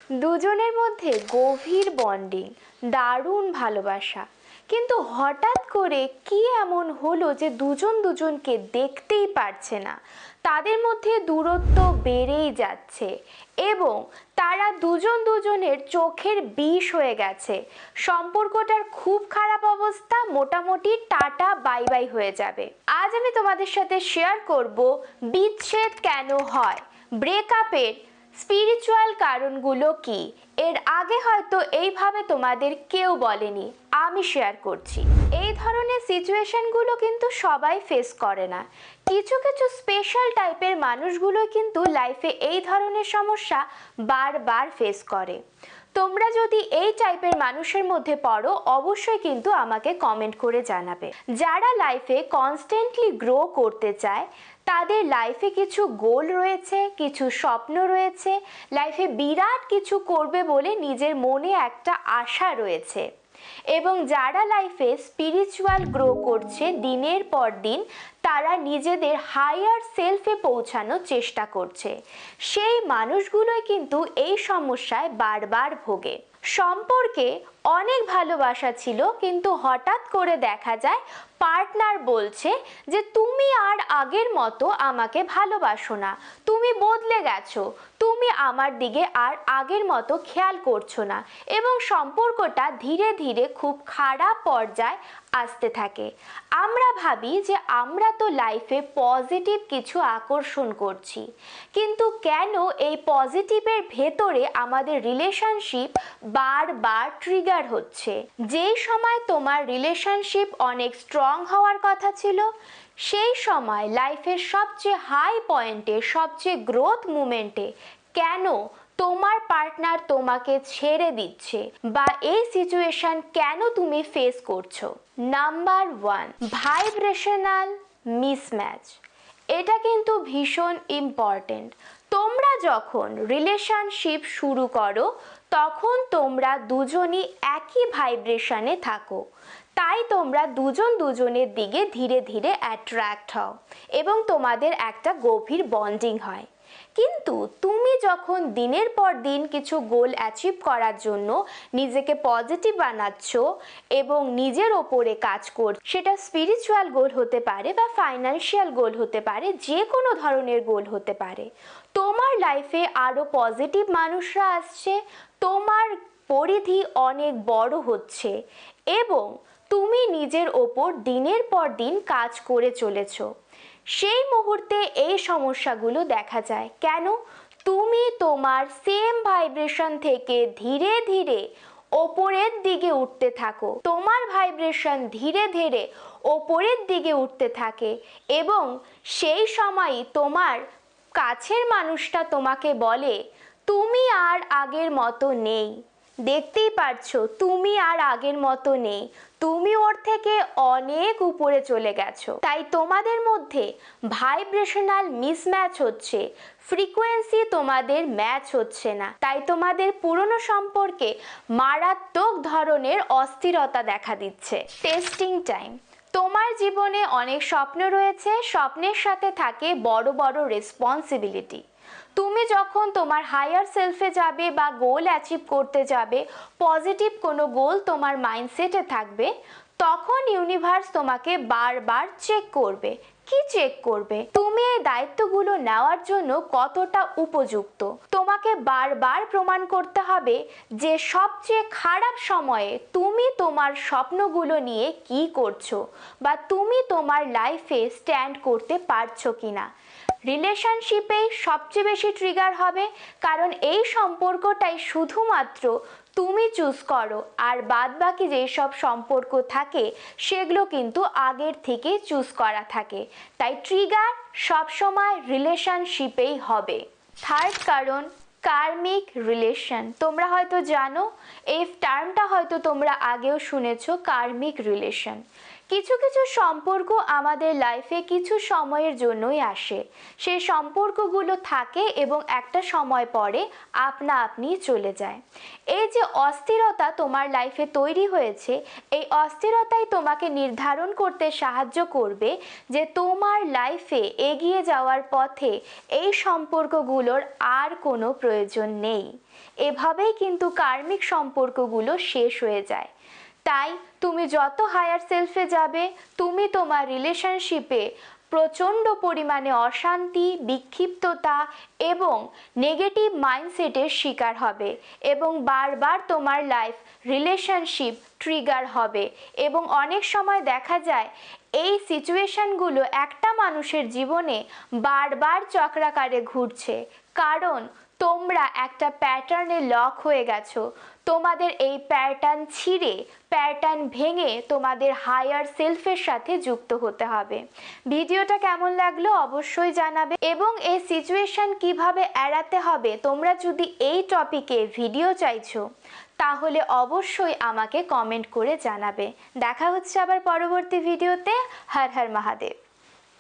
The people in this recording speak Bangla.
দুজনের মধ্যে গভীর বন্ডিং, দারুণ ভালোবাসা, কিন্তু হঠাৎ করে কি এমন হলো যে দুজন দুজনকে দেখতেই পারছে না। তাদের মধ্যে দূরত্ব বেড়েই যাচ্ছে এবং তারা দুজন দুজনের চোখের বিষ হয়ে গেছে। সম্পর্কটার খুব খারাপ অবস্থা, মোটামুটি টাটা বাই বাই হয়ে যাবে। আজ আমি তোমাদের সাথে শেয়ার করব বিচ্ছেদ কেন হয়, ব্রেকআপের স্পিরিচুয়াল কারণগুলো কি। এর আগে হয়তো এইভাবে তোমাদের কেউ বলেনি, আমি শেয়ার করছি। এই ধরনের সিচুয়েশনগুলো কিন্তু সবাই ফেস করে না, কিছু কিছু স্পেশাল টাইপের মানুষগুলো কিন্তু লাইফে এই ধরনের সমস্যা বারবার ফেস করে। তোমরা যদি এই টাইপের মানুষের মধ্যে পড়ো অবশ্যই কিন্তু আমাকে কমেন্ট করে জানাবে। যারা লাইফে কনস্ট্যান্টলি গ্রো করতে চায়, তাদের লাইফে কিছু গোল রয়েছে, কিছু স্বপ্ন রয়েছে, লাইফে বিরাট কিছু করবে বলে নিজের মনে একটা আশা রয়েছে, এবং যারা লাইফে স্পিরিচুয়াল গ্রো করছে দিনের পর দিন, তারা নিজেদের হায়ার সেলফে পৌঁছানোর চেষ্টা করছে, সেই মানুষগুলোই কিন্তু এই সমস্যায় বারবার ভোগে। সম্পর্কে অনেক ভালোবাসা ছিল, কিন্তু হঠাৎ করে দেখা যায় পার্টনার বলছে যে তুমি আর আগের মতো আমাকে ভালোবাসো না, তুমি বদলে গেছো, তুমি আমার দিকে আর আগের মতো খেয়াল করছো না, এবং সম্পর্কটা ধীরে ধীরে খুব খারাপ পর্যায়ে আসতে থাকে। আমরা ভাবি যে আমরা তো লাইফে পজিটিভ কিছু আকর্ষণ করছি, কিন্তু কেন এই পজিটিভের ভেতরে আমাদের রিলেশনশিপ বারবার ট্রিগার হচ্ছে। যেই সময় তোমার রিলেশনশিপ অনেক স্ট্রং হওয়ার কথা ছিল, সেই সময় লাইফের সবচেয়ে হাই পয়েন্টে, সবচেয়ে গ্রোথ মুমেন্টে কেন তোমার পার্টনার তোমাকে ছেড়ে দিচ্ছে, বা এই সিচুয়েশন কেন তুমি ফেস করছো। Number 1, vibrational mismatch. এটা কিন্তু ভীষণ ইম্পর্টেন্ট। তোমরা যখন রিলেশনশিপ শুরু করো তখন তোমরা দুজনই একই ভাইব্রেশনে থাকো, তাই তোমরা দুজন দুজনের দিকে ধীরে ধীরে অ্যাট্রাক্ট হও এবং তোমাদের একটা গভীর বন্ডিং হয়। কিন্তু তুমি যখন দিনের পর দিন কিছু গোল অ্যাচিভ করার জন্য নিজেকে পজিটিভ বানাচ্ছ এবং নিজের ওপরে কাজ করছো, সেটা স্পিরিচুয়াল গোল হতে পারে বা ফাইন্যান্সিয়াল গোল হতে পারে, যে কোনো ধরনের গোল হতে পারে, তোমার লাইফে আরো পজিটিভ মানুষরা আসছে, তোমার পরিধি অনেক বড় হচ্ছে এবং তুমি নিজের ওপর দিনের পর দিন কাজ করে চলেছো, সেই মুহূর্তে এই সমস্যাগুলো দেখা যায়। কেন? তুমি তোমার সেম ভাইব্রেশন থেকে ধীরে ধীরে ওপরের দিকে উঠতে থাকো, তোমার ভাইব্রেশন ধীরে ধীরে ওপরের দিকে উঠতে থাকে এবং সেই সময়ই তোমার কাছের মানুষটা তোমাকে বলে তুমি আর আগের মতো নেই। দেখতেই পারছো তুমি আর আগের মতো নেই, তুমি ওর থেকে অনেক উপরে চলে গেছো। তাই তোমাদের মধ্যে ভাইব্রেশনাল মিসম্যাচ হচ্ছে, ফ্রিকোয়েন্সি তোমাদের ম্যাচ হচ্ছে না, তাই তোমাদের পুরনো সম্পর্কে মারাত্মক ধরনের অস্থিরতা দেখা দিচ্ছে। Testing time. তোমার জীবনে অনেক স্বপ্ন রয়েছে, স্বপ্নের সাথে থাকে বড় বড় রেসপন্সিবিলিটি। তুমি যখন তোমার হায়ার সেলফে যাবে বা গোল অ্যাচিভ করতে যাবে, পজিটিভ কোনো গোল তোমার মাইন্ডসেটে থাকবে, তখন ইউনিভার্স তোমাকে বারবার চেক করবে। কি চেক করবে? তুমি এই দায়িত্বগুলো নেওয়ার জন্য কতটা উপযুক্ত। তোমাকে বারবার প্রমাণ করতে হবে যে সবচেয়ে খারাপ সময়ে তুমি তোমার স্বপ্নগুলো নিয়ে কি করছো, বা তুমি তোমার লাইফে স্ট্যান্ড করতে পারছো কিনা। রিলেশনশিপে সবচেয়ে বেশি ট্রিগার হবে, কারণ এই সম্পর্কটাই শুধুমাত্র তুমি চুজ করো, আর বাদ বাকি যেসব সম্পর্ক থাকে সেগুলো কিন্তু আগের থেকে চুজ করা থাকে, তাই ট্রিগার সবসময় রিলেশনশিপেই হবে। থার্ড কারণ, কার্মিক রিলেশন। তোমরা হয়তো জানো, এই টার্মটা হয়তো তোমরা আগেও শুনেছো, কার্মিক রিলেশন। কিছু কিছু সম্পর্ক আমাদের লাইফে কিছু সময়ের জন্যই আসে, সেই সম্পর্কগুলো থাকে এবং একটা সময় পরে আপনা আপনি চলে যায়। এই যে অস্থিরতা তোমার লাইফে তৈরি হয়েছে, এই অস্থিরতাই তোমাকে নির্ধারণ করতে সাহায্য করবে যে তোমার লাইফে এগিয়ে যাওয়ার পথে এই সম্পর্কগুলোর আর কোনো প্রয়োজন নেই। এভাবেই কিন্তু কার্মিক সম্পর্কগুলো শেষ হয়ে যায়। তাই তুমি যত হায়ার সেলফে যাবে, তুমি তোমার রিলেশনশিপে প্রচণ্ড পরিমাণে অশান্তি, বিক্ষিপ্ততা এবং নেগেটিভ মাইন্ডসেটের শিকার হবে এবং বারবার তোমার লাইফ রিলেশনশিপ ট্রিগার হবে। এবং অনেক সময় দেখা যায় এই সিচুয়েশনগুলো একটা মানুষের জীবনে বারবার চক্রাকারে ঘুরছে, কারণ তোমরা একটা প্যাটার্নে লক হয়ে গেছো। তোমাদের এই প্যাটার্ন ছিঁড়ে, প্যাটার্ন ভেঙে তোমাদের হায়ার সেলফের সাথে যুক্ত হতে হবে। ভিডিওটা কেমন লাগলো অবশ্যই জানাবে এবং এই সিচুয়েশন কিভাবে এড়াতে হবে, তোমরা যদি এই টপিকে ভিডিও চাইছো তাহলে অবশ্যই আমাকে কমেন্ট করে জানাবে। দেখা হচ্ছে আবার পরবর্তী ভিডিওতে। হর হর মহাদেব।